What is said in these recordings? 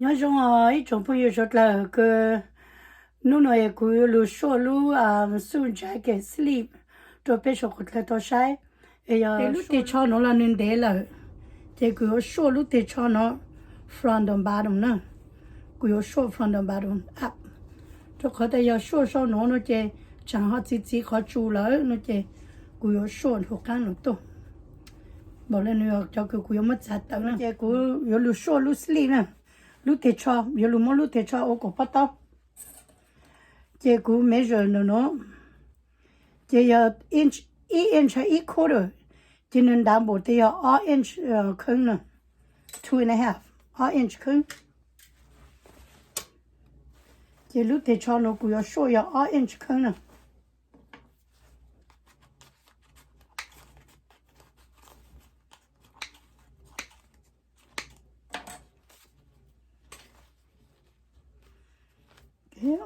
nhớ trong ấy trong bây giờ rất là cái nu nói cứ lu số lu sun trái cái sleep rồi bây giờ cũng là tôi sai ấy lúc thì cho nó là nên để là thì cứ số lúc thì cho nó front and bottom nữa cứ số front and bottom up cho có thể giờ số nó chỉ chẳng hạn chỉ khó chịu lại nó chỉ cứ số thuộc cái nó tốt bảo lên nữa cho cứ mất chặt tao nữa chỉ cứ lu số lu sleep nữa lúc thì cho giờ lúc mà lúc thì cho ô có bắt tao chỉ cứ measure nó chỉ giờ inch hay quarter chỉ nên đảm bảo thì giờ inch cân nữa 2.5 inch cân chỉ lúc thì cho nó cứ show giờ inch cân nữa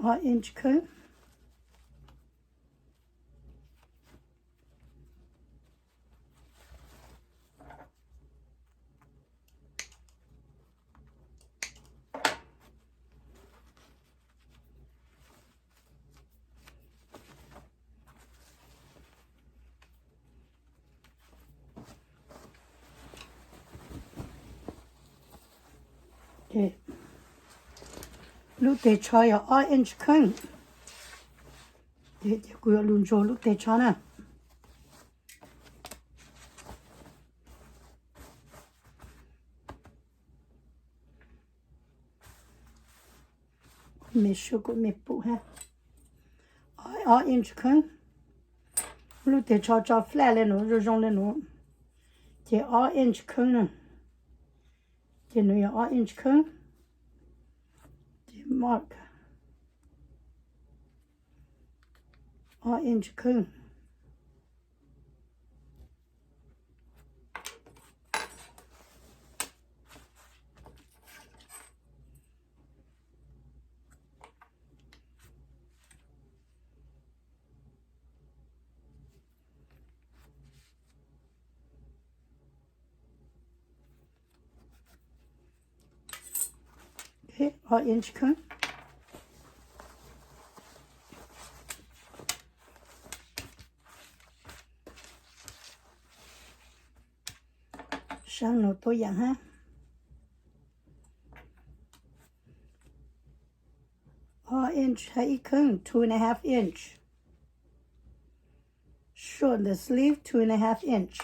okay, inch cân okay. Lúc thì cho giờ inch cân thì cứ luôn cho lúc thì cho nè mình sửa cũng mình bù ha inch cân lúc thì cho flat lên nó rồi rong lên nó chỉ inch cân nè chỉ nó inch cân chỉ mark inch cân okay, inch cân sang nó tôi dạng ha inch hay cân 2.5 inch short the sleeve 2.5 inch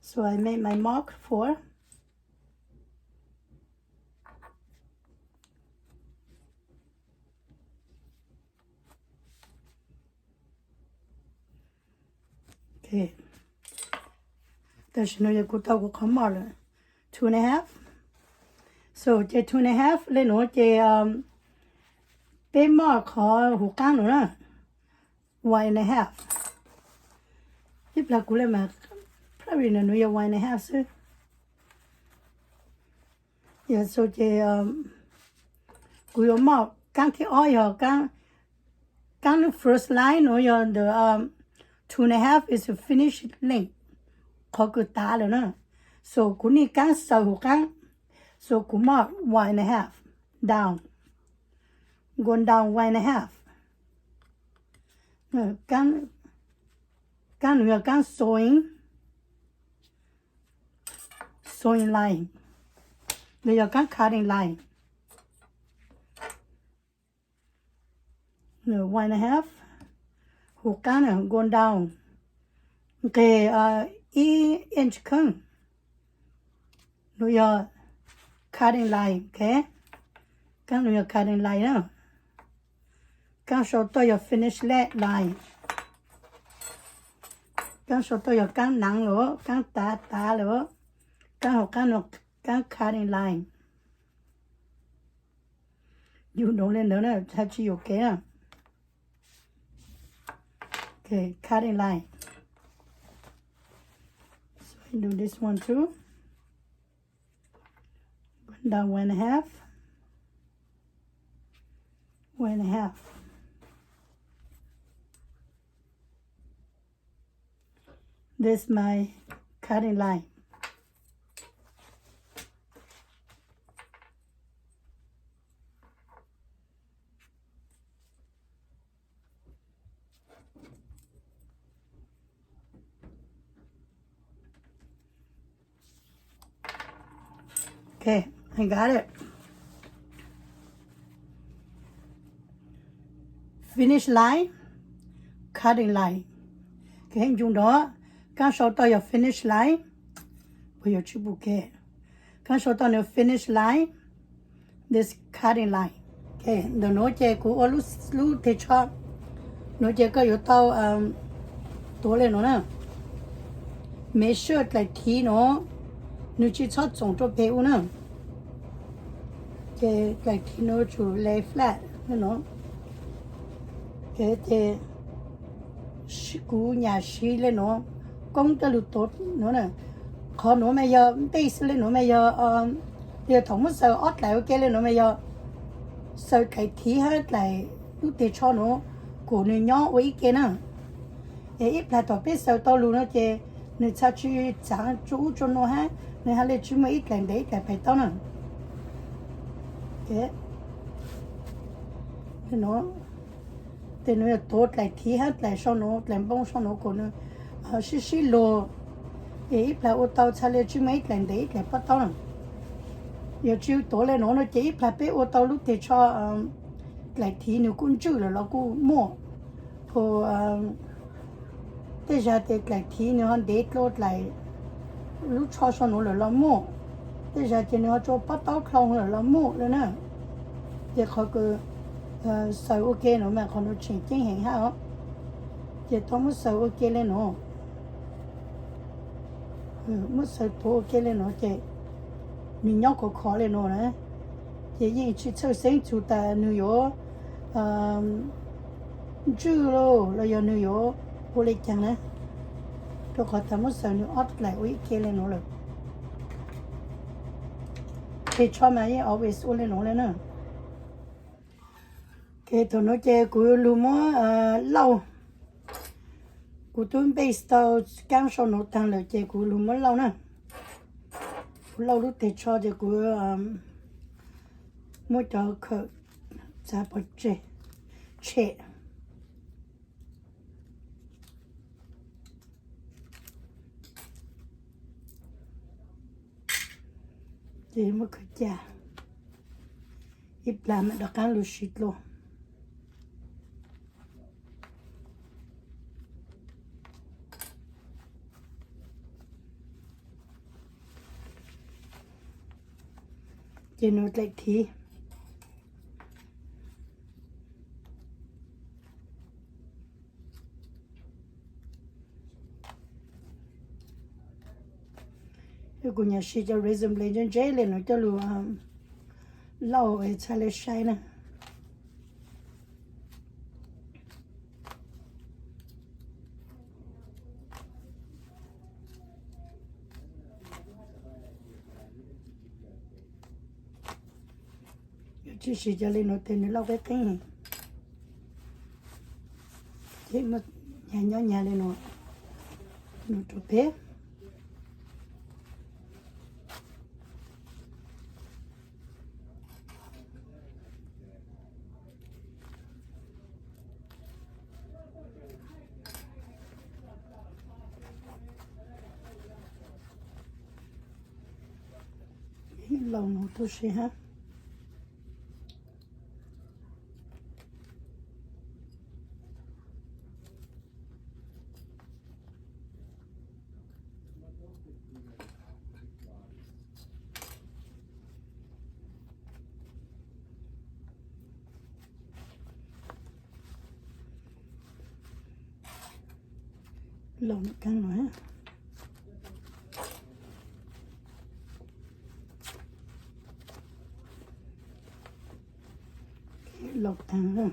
so I made my mark for okay 但是呢，也顾到过看嘛了 2.5 so 这 2.5 lên nó这bên mà khó hụt căng nữa nè 1.5 tiếp là cũng là mà probably là nó 1.5 chứ yeah so这cũng有嘛刚ที่อ้อย刚 first line nó the 2.5 is a finished length khó cứ ta rồi nè so cũng đi căng sau căng so cũng mà 1.5 down going down 1.5 căng nữa căng sewing line bây giờ căng cutting line nữa 1.5 hụt căng nữa going down okay inch cân bây giờ cutting line okay căng bây giờ cutting line nữa căng số tôi giờ finish line căng số tôi giờ căng nặng nữa căng ta nữa căng học căng nó căng cutting line you don't lên nữa nè thật chi ok à okay cutting line so I do this one too down 1.5 1.5 this is my cutting line Okay, I got it. Finish line, cutting line. Cái hình dung đó, các số tôi là finish line, bây giờ chữ bù kê. Các số tôi là finish line, this cutting line. Okay, đồ nói chơi của lúc thì cho, nói chơi có yếu tao tổ lên nó nè. Make sure lại thi nó, nếu chỉ cho tổng cho bé u nè. Cái lại thi nó chủ lay flat, nó. Cái thì cú nhà xí lên nó công cái lụt tốt nó nè khó nó bây giờ tây lên nó bây giờ giờ thống một sợ ót lại ok lên nó bây giờ sợ cái thí hết lại lúc để cho nó của người nhỏ với cái nè để ít là tao biết sợ tao luôn nó chơi người ta chỉ chẳng chú cho nó ha người ha lên chú mấy ít lần đấy cái phải tao nè cái nó thì nó tốt lại thi hết lại sau nó làm bông sau nó còn nó xí lô ít là ô tô xa lên chứ mấy lần đấy lại bắt tao nè giờ chiều tối lên nó chỉ ít là bé ô tô lúc thì cho lại thi nó cũng chữ là nó cũng mua rồi bây giờ thì lại thi nó để lót lại lúc cho sau nó là nó mua bây giờ thì nó cho bắt tao không là nó mua rồi nè giờ khỏi cứ sợ ok nó mà còn nó chỉnh chính hình hả giờ tôi muốn sợ ok lên nó muốn sợ tôi ok lên nó chị mình nhóc có khó lên nó nè chị nhìn chị chơi sinh chủ tại New York chưa đâu là giờ New York vô lịch chẳng nè tôi khỏi thầm muốn sợ nó ót lại ok lên nó rồi thì cho mày always lên nó lên nè cái thằng nó chơi của lùm lâu của tôi bây giờ càng sau nó tăng lại chơi của lùm lâu nè lâu lúc thì cho chơi của mỗi trò khởi giá bớt chơi thì mới khởi trả ít làm mà đặc ăn lúa xịt luôn nó lại thì cái của nhà sĩ cho resume lên trên giấy lên nó cho luôn lâu ấy cha lấy sai nè chỉ sĩ cho lên nó tên nó lâu cái này thế mà nhà lên nó chụp bé lâu nó tôi sẽ ha lâu nó căng rồi ha lâu căng rồi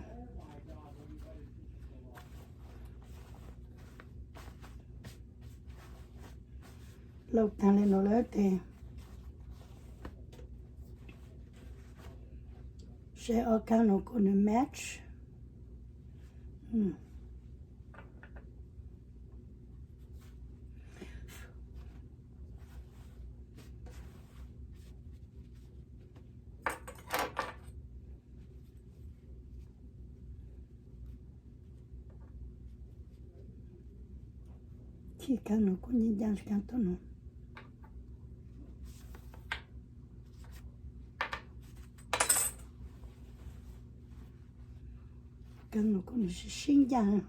lâu căng lên nó lớn thì sẽ ở căng nó còn match khi căng nó cũng nhìn dáng căng tốt nó 刚刚过的是新疆，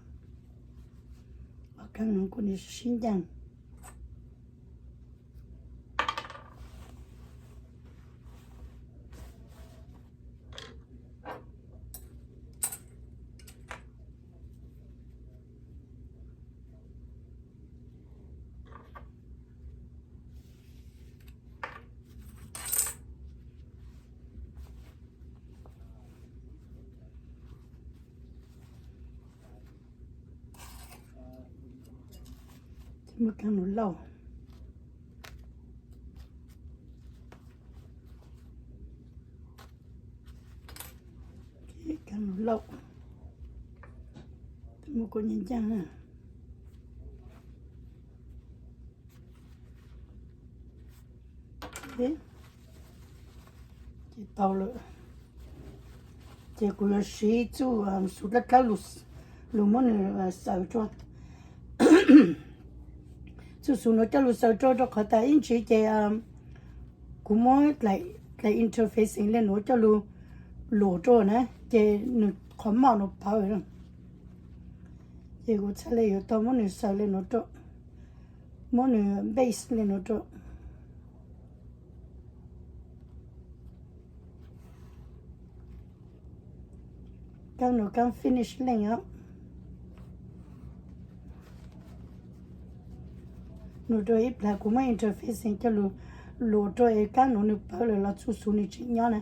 我刚刚过的是新疆。Một cái nó lâu cái nó lâu một con nhìn chăng à thế chị tàu lửa chị cũng sĩ chú sụt đất cao lụt lụt món sợ cho chú nó cho lụt sợ cho khỏi ta in chỉ chị cũng mới lại interfacing lên nó cho lụt lụt cho nè chị nó khó màu nó bảo rồi chị cũng sẽ lấy tao món sợ lên nó cho món base lên nó cho càng nó càng finish lên á nó đôi ít là cũng mới interfacing cho lụt rồi càng nó bảo là chú chú này chỉ nhớ này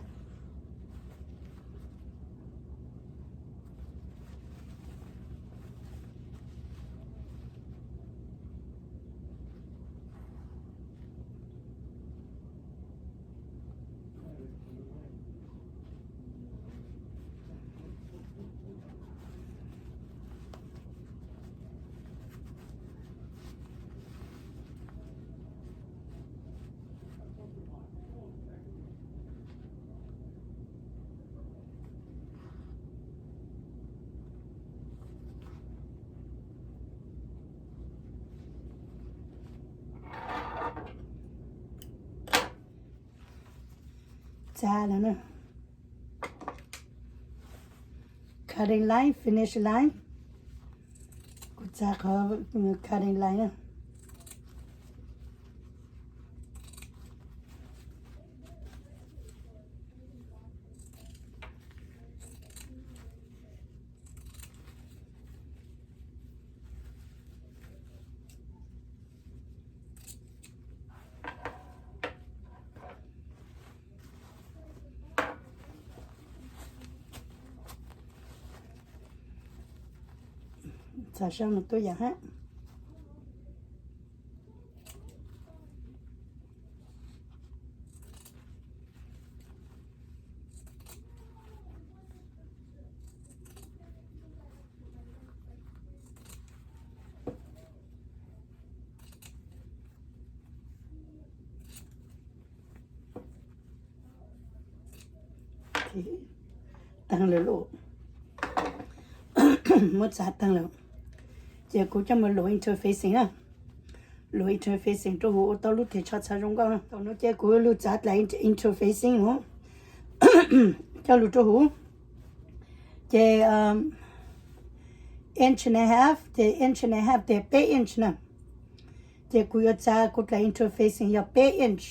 ra là nè cutting line finish line của ra có cutting line nè xả sang một tôi dạng hết thì tăng lên lộ mất giá tăng lên giờ cũng cho mình lỗi interfacing á lỗi interfacing cho hộ tao lúc thì cho sao trong con tao nó chơi cũng lúc giá lại interfacing nữa cho lúc cho hộ chơi inch and a half chơi 3 inch nè chơi cũng giá cũng lại interfacing giờ 3 inch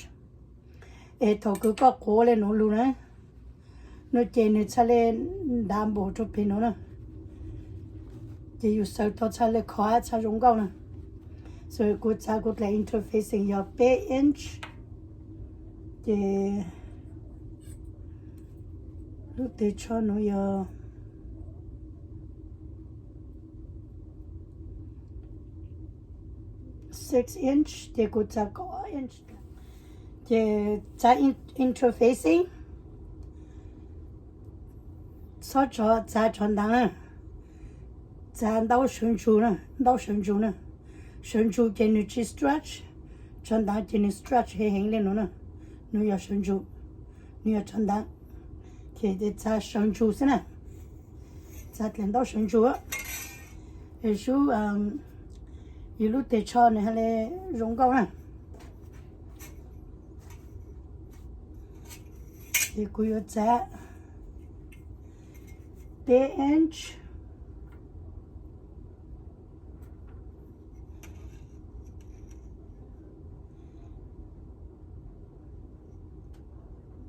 thầu cứ có cố lên nó luôn á nó chơi nó sẽ lên đảm bảo cho bên nó nè chỉ sợ tôi sẽ lấy khó sẽ rung cao nè rồi cô sẽ cô lại interfacing your 3 inch thì lúc để cho nó your 6 inch thì cô sẽ có inch thì sẽ interfacing sau cho sẽ chọn đăng nè za đau sườn chu nè sườn chu cái nó chỉ stretch chân đá cái nó stretch hay hình lên nó nó giờ sườn chu nó giờ chân đá thì để za sườn chu thế nè za lên đau sườn chu á rồi chú lúc để cho này hay là rong cao nè thì cứ giờ za 3 inch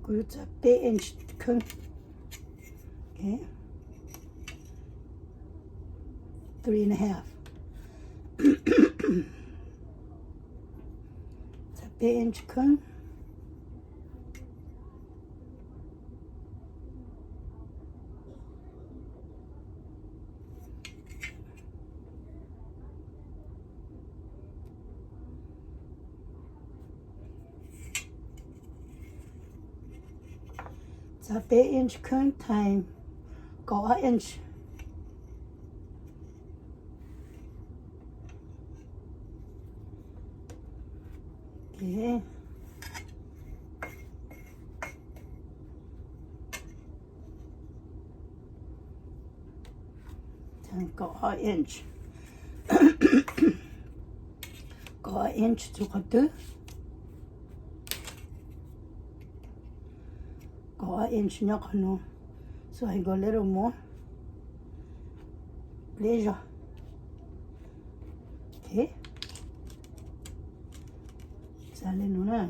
cứ chặt bé inch cưng, okay, 3.5. Chặt bé inch cưng. Chặt bé inch cưng time có inch. Okay. Có inch. Có inch cho có tư. Có inch nhỏ nó. So I go a little more. Pleasure. Okay. Sale nó nè.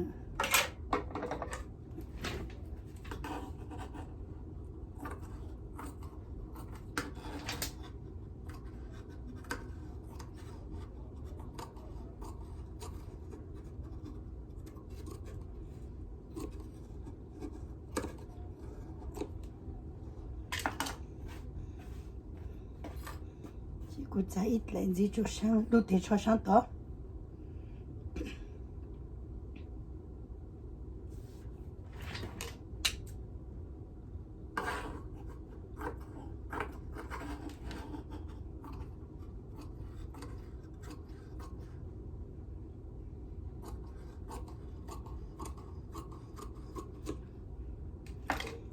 Chỉ có trái ít lại gì cho sang, đôi thì cho sang đó.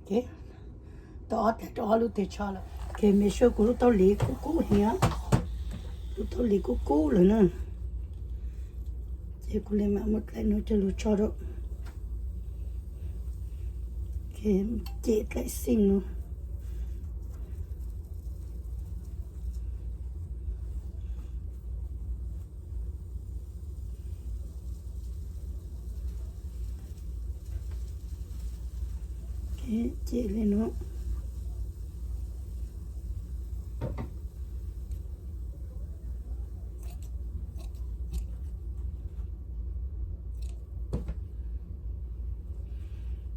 Okay, đó là đó lúc thì cho là cái mấy số của tao lấy cũ hả, tao lấy cũ rồi nè, chỉ có lấy mà một cái nó cho lúc cho đó, cái chết lại xin nữa. Chị lên nó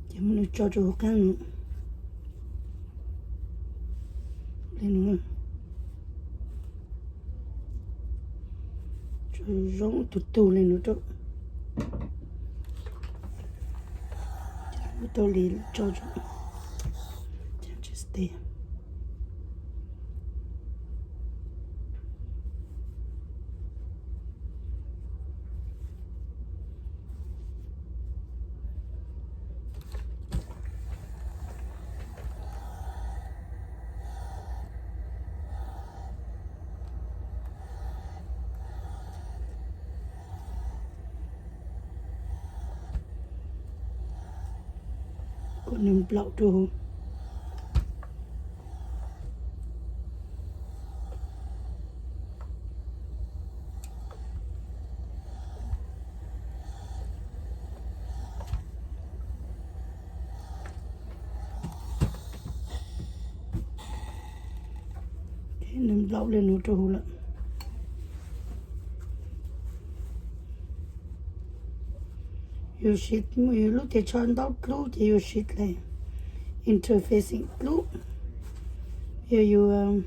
chị muốn cho căng nữa lên nó cho rỗng tụt lên nó cho tôi lấy cho just there. Còn nằm lậu đồ nằm lậu lên nó trâu lận. You shit, you lúc thì cho đau lúc thì you shit này interfacing lúc you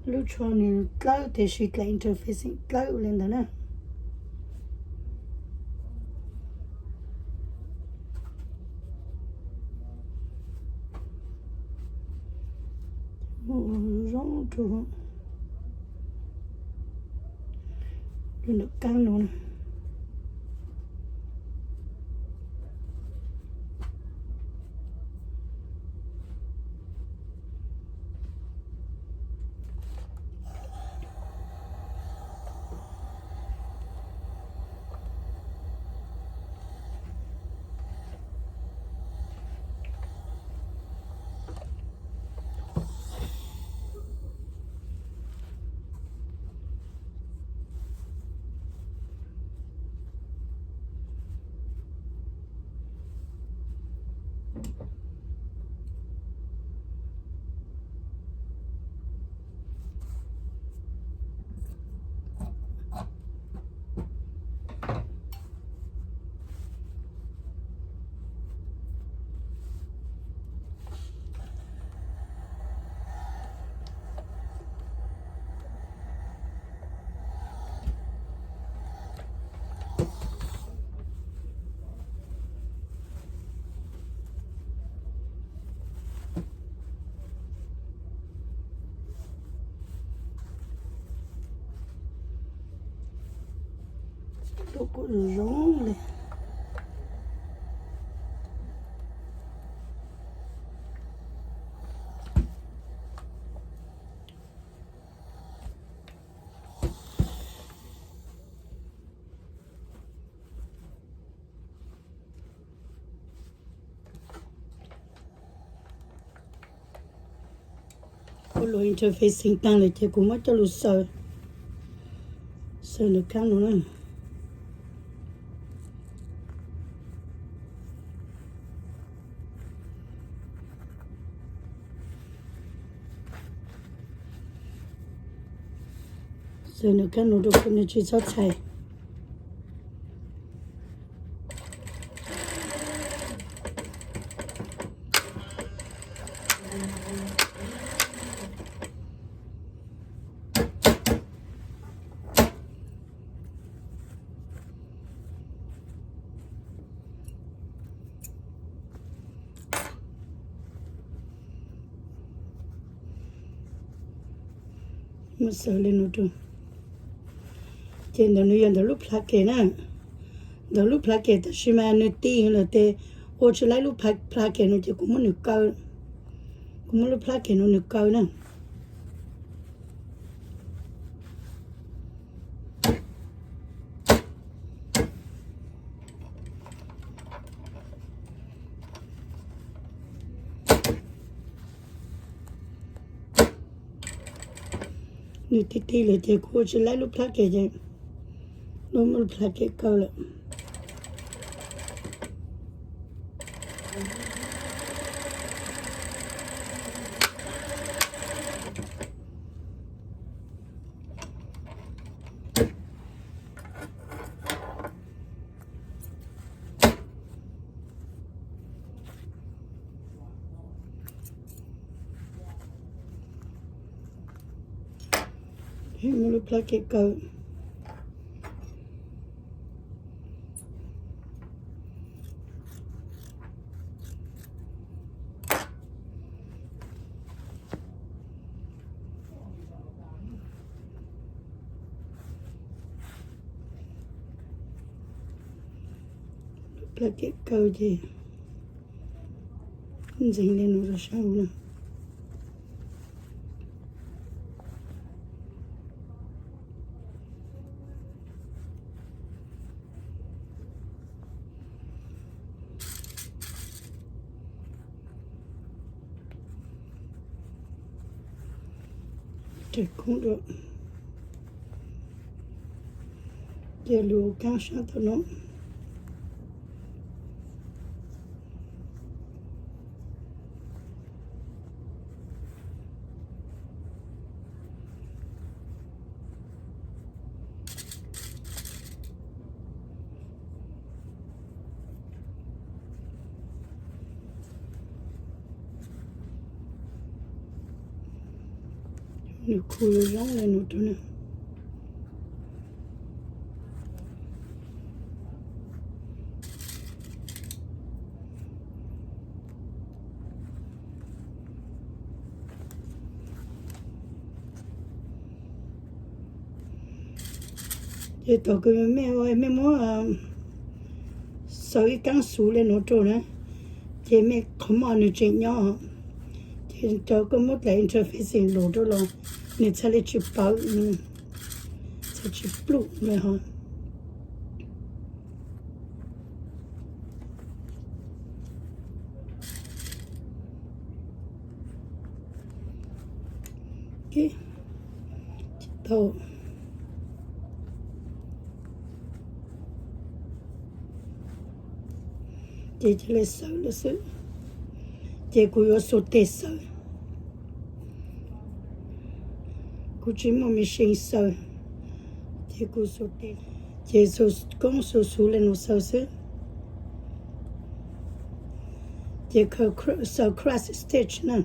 lúc cho nên lâu thì shit là interfacing lâu lên đó nè. Rong trâu được căng luôn. Đồ cổ rong này. Cô lôi interfacing tăng lại thì cũng mất cho lụt sợ được căng nữa nè sợ được căng nữa được con này chỉ sót chạy mà sợ lên nữa rồi trên đó nuôi ăn lúc lá kê nè đó lúc lá kê ta xí mà nuôi tì là te ô chỉ lấy lúc lá kê nó chỉ cũng muốn được câu cũng muốn lúc lá kê nó được câu nè nuôi tì là chỉ cô chỉ lấy lúc lá kê chứ nó muốn lá kê câu là muốn lúc lá kê câu là cái câu gì dính lên nó rồi sao nè thì cũng được giờ lùa cao sao tao nó nó khui rong lên một chỗ nè giờ tao cứ mẹ ơi mẹ muốn sợi căng sú lên một chỗ nè chị mẹ không ăn được chuyện nhỏ chị cho có một lại interfacing đồ đó là nè cha lấy chụp bao cha chụp blue rồi hả ok tao chị chỉ lấy sợi là sợi chị cũng có số tết sợ cũng chỉ một mình sinh sợ chị cũng số tết chị số cũng số lên nó sợ chứ chị có sợ cross stitch nè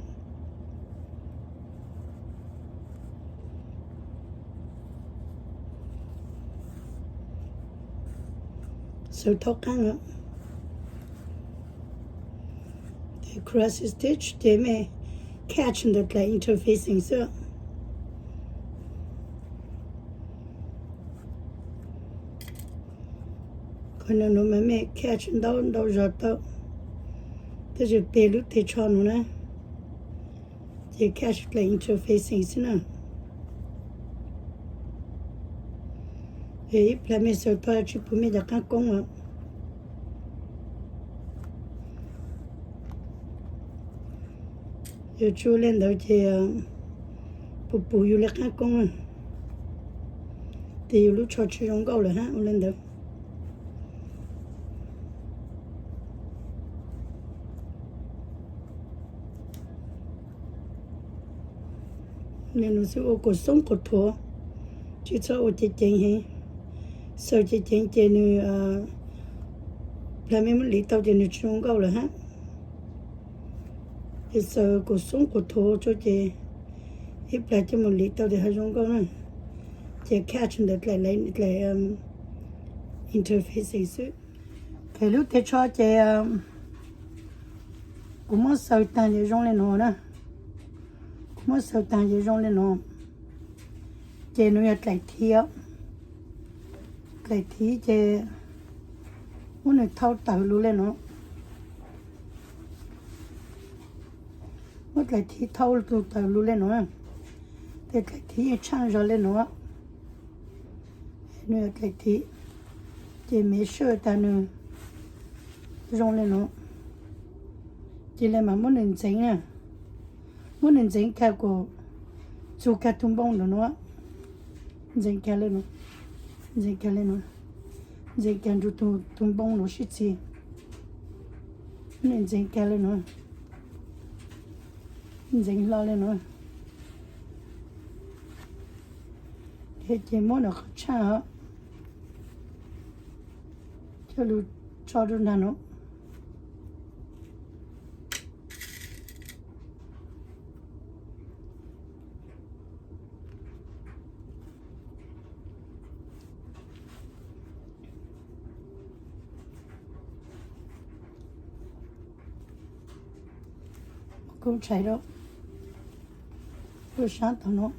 sợ thóc căng á chị cross stitch chị mới catch được lại interfacing sợ còn nó mới catch đâu rồi đâu thế thì bé lúc thì cho nó nè chị catch lại interfacing xí nè thì là mình sợ thôi chỉ phụ mình đã căng công ạ giờ chú lên đầu chị phụ yêu là căng công à thì lúc cho chị dùng gạo rồi ha lên đầu nên nó sẽ ô cổ sống cổ thua chứ cho ô chị chén hay sau chị chén chị nữa là mình lấy tàu chị nữa dùng gạo rồi ha thì sau cổ sống cổ thua cho chị ít lại cho mình lấy tàu thì hay dùng gạo này chị catch được lại interface sự cái lúc thì cho chị cũng muốn sau tăng chị dùng lên nó nè mất sau tăng gì rong lên nó chị nuôi lại thi chị muốn được thâu tàu luôn lên nó muốn lại thi thâu tàu luôn lên nó thì lại thi chăn rồi lên nó nuôi lại thi chị mấy sữa ta nuôi rong lên nó chị lại mà muốn định tránh nè muốn nên dính theo của chú cá tung bông nữa nó dính theo lên nó dính theo chú tung bông nó xịt xì nên dính theo lên nó dính lo lên nó thế chỉ muốn nó khó chả cho lu cho được nó cũng chạy đâu buổi sáng tao nó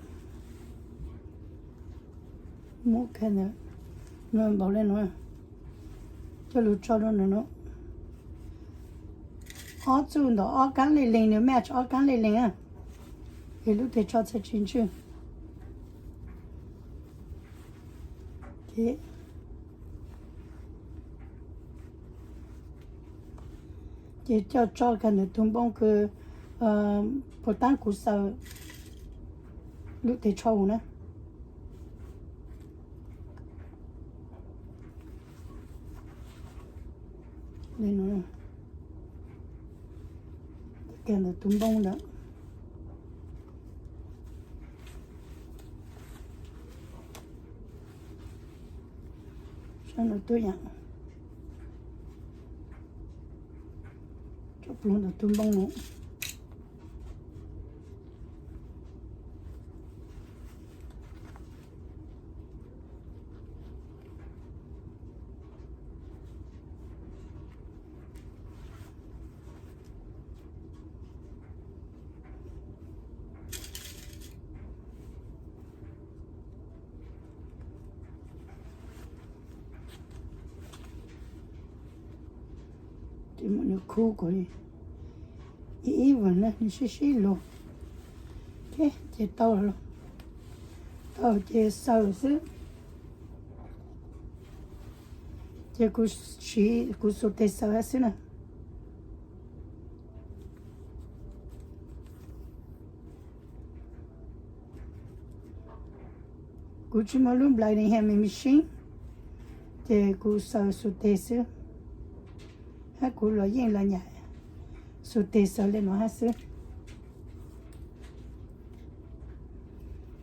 mua cái này nó bảo lên nó cho lụt cho nó nữa ó chú đó ó cắn lên nữa match ó cắn lên à thì lúc thì cho sẽ chín chưa thế chị cho cái này tung bông cái bộ tan của sao lúc thì cho nữa đây nữa cái này tung bông đó sao nó tôi nhận chụp luôn là tung bông nữa thì mọi người khu của đi ý vẫn là nó xí luôn thế chị tao rồi tao chị sầu chứ chị cũng số tê sầu hết xí nè cũng chỉ mà luôn lại này hem machine chị cũng sầu số tê xí hết cũng là gì là nhảy số tê sợ lên nó hết sức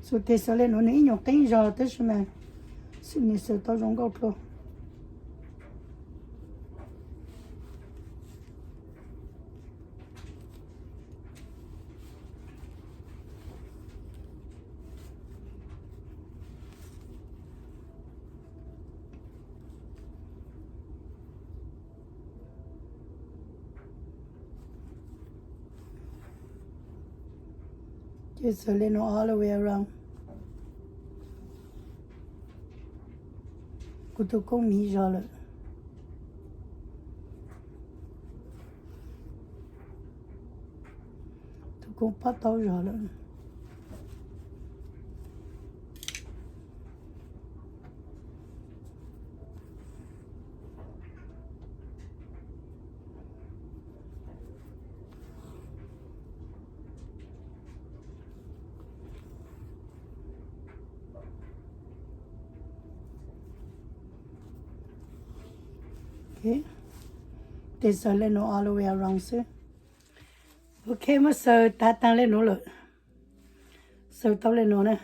số tê sợ lên nó nấy nhọc tính giờ tới mà xin đi sợ tao rong gạo thôi just a little all the way around. Cô tôi có mì rồi là tôi cũng bắt đầu rồi là okay. This a little all the way around, sir. Okay, mà sợ ta tăng lên nó rồi. Sợ tao lên nó nè.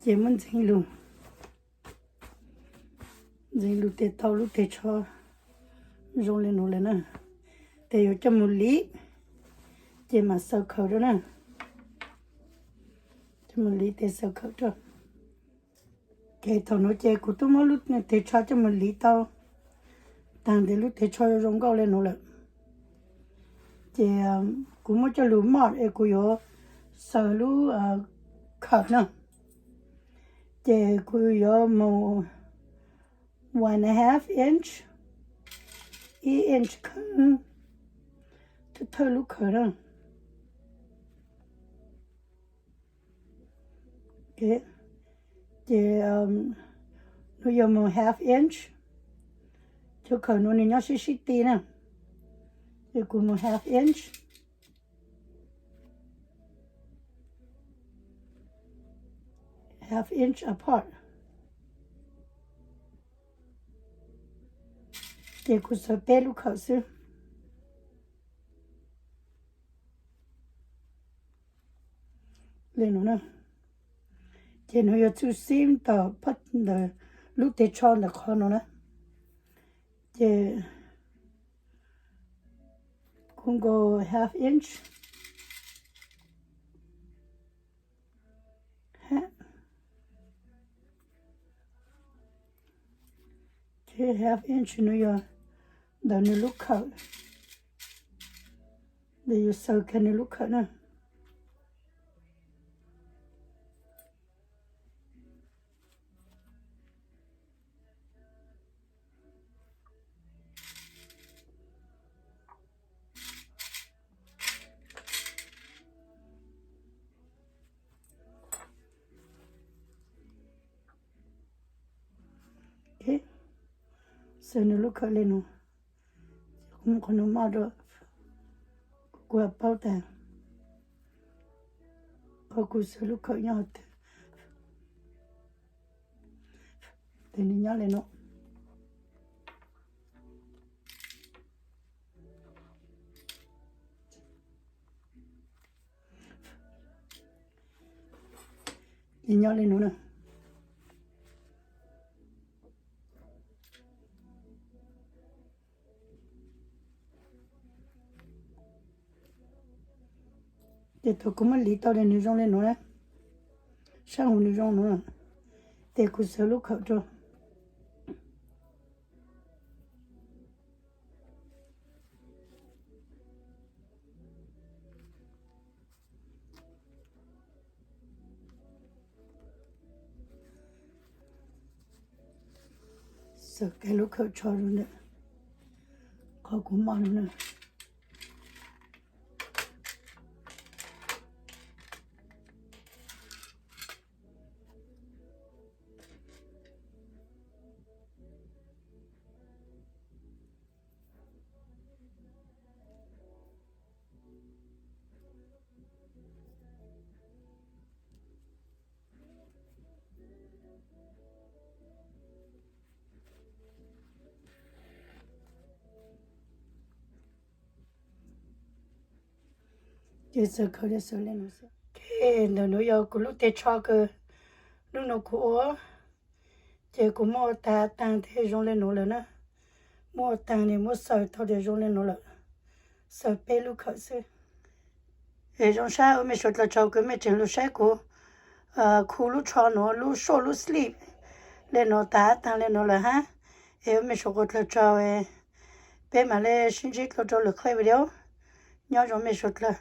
Chỉ muốn dính luôn. Dính luôn để tao lúc để cho rong lên nó lên nè. Để cho một lý. Chỉ mà sợ khẩu đó nè. Cho một lý để sợ khẩu đó. Cái thằng nó chơi của tôi mà lúc này để cho một lý tao. Tăng để lúc để cho rong gạo lên nó lại thì cũng mới cho lúa mọt ấy cũng có sờ lúa khập nè thì cũng có một 1.5 inch inch khăn thì thơ lúa khờ nè okay thì nó có một half inch cho khờ nó nên nó sẽ tí nè thì cũng một half inch apart thì cũng sẽ bé lúc khẩu sư lên nó nè thì nó có chú sim tờ bắt the lúc để cho nó khó nó nè thì cũng có half inch thì half inch nó có đợi nó lúc khẩu để có sờ cái nó lúc khẩu nè okay so nó lúc khẩu lên nó cũng có nó mà được qua bao tàng có cú sơ lúc khẩu nhau thì nó nhớ lên nó thì nhớ lên nó nè thì tôi cũng mới lý tao để nữ rong lên nó nè sang hồ nữ rong nó để cú sơ lúc khẩu cho sợ cái lúc khẩu cho rồi nè có cũng mong nè chỉ sợ khâu để sợ lên nó sợ cái nó yêu của lúc tết cho cái lúc nó của chỉ của mua ta tăng thế dùng lên nó nữa mua tăng này mua sợ thôi để dùng lên nó là sợ bé lúc khởi sự để trong sáng ở mấy số là cho cái mấy chuyện lúc sáng của khu lúc cho nó lúc show lúc sleep lên nó ta tăng lên nó là ha ở mấy số là cho bé mà lên sinh hoạt cho lực khởi video nhớ cho mấy số là